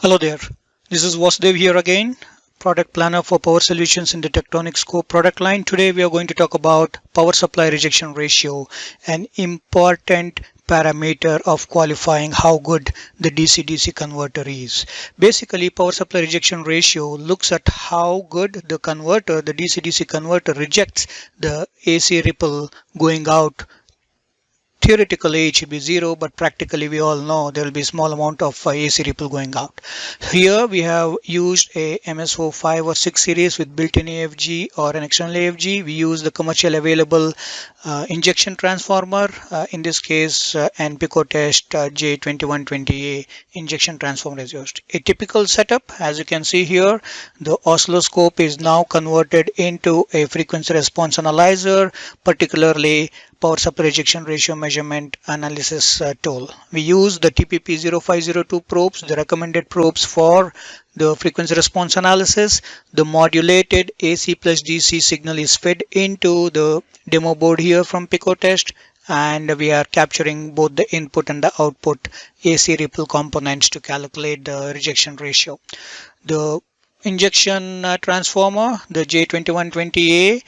Hello there, this is Vasudev here again, product planner for power solutions in the Tektronix Core product line. Today we are going to talk about power supply rejection ratio, an important parameter of qualifying how good the DC-DC converter is. Basically, power supply rejection ratio looks at how good the converter, the DC-DC converter, rejects the AC ripple going out. Theoretically it should be zero, but practically we all know there will be a small amount of AC ripple going out. Here we have used a MSO 5 or 6 series with built-in AFG or an external AFG. We use the commercial available injection transformer, in this case an Picotest J2120A injection transformer is used. A typical setup, as you can see here, the oscilloscope is now converted into a frequency response analyzer, particularly power supply rejection ratio measurement analysis tool. We use the TPP0502 probes, the recommended probes for the frequency response analysis. The modulated AC plus DC signal is fed into the demo board here from Picotest, and we are capturing both the input and the output AC ripple components to calculate the rejection ratio. The injection transformer, the J2120A,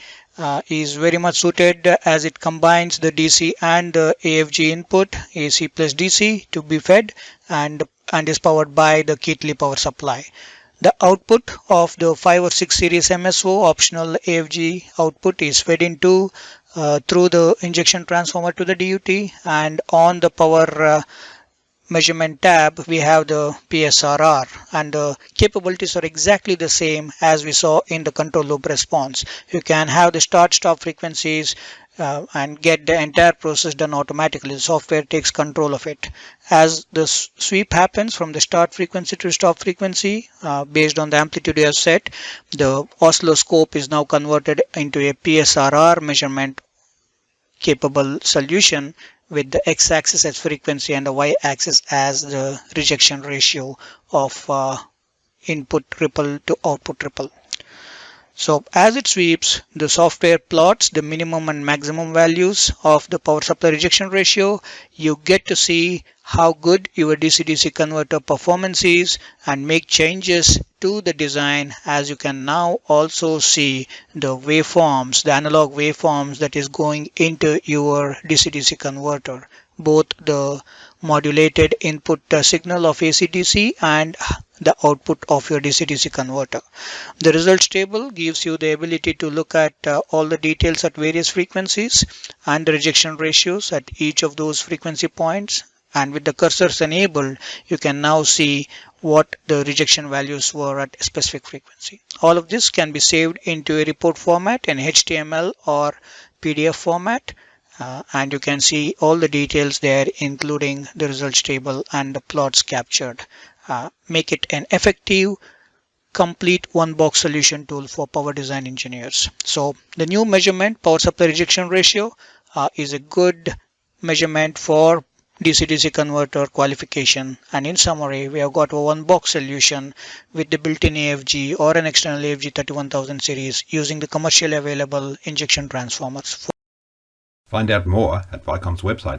is very much suited as it combines the DC and the AFG input, AC plus DC, to be fed and is powered by the Ketley power supply. The output of the 5 or 6 series MSO optional AFG output is fed into through the injection transformer to the DUT, and on the power measurement tab we have the PSRR, and the capabilities are exactly the same as we saw in the control loop response. You can have the start-stop frequencies and get the entire process done automatically. The software takes control of it. As the sweep happens from the start frequency to stop frequency, based on the amplitude you have set, the oscilloscope is now converted into a PSRR measurement capable solution with the x-axis as frequency and the y-axis as the rejection ratio of input ripple to output ripple. So as it sweeps, the software plots the minimum and maximum values of the power supply rejection ratio. You get to see how good your DC-DC converter performance is and make changes to the design, as you can now also see the waveforms, the analog waveforms that is going into your DC-DC converter, both the modulated input signal of AC-DC and the output of your DC-DC converter. The results table gives you the ability to look at all the details at various frequencies and the rejection ratios at each of those frequency points. And with the cursors enabled, you can now see what the rejection values were at a specific frequency. All of this can be saved into a report format in HTML or PDF format. And you can see all the details there, including the results table and the plots captured. Make it an effective, complete one-box solution tool for power design engineers. So the new measurement, power supply rejection ratio, is a good measurement for DC-DC converter qualification. And in summary, we have got a one-box solution with the built-in AFG or an external AFG 31000 series using the commercially available injection transformers. Find out more at Vicom's website.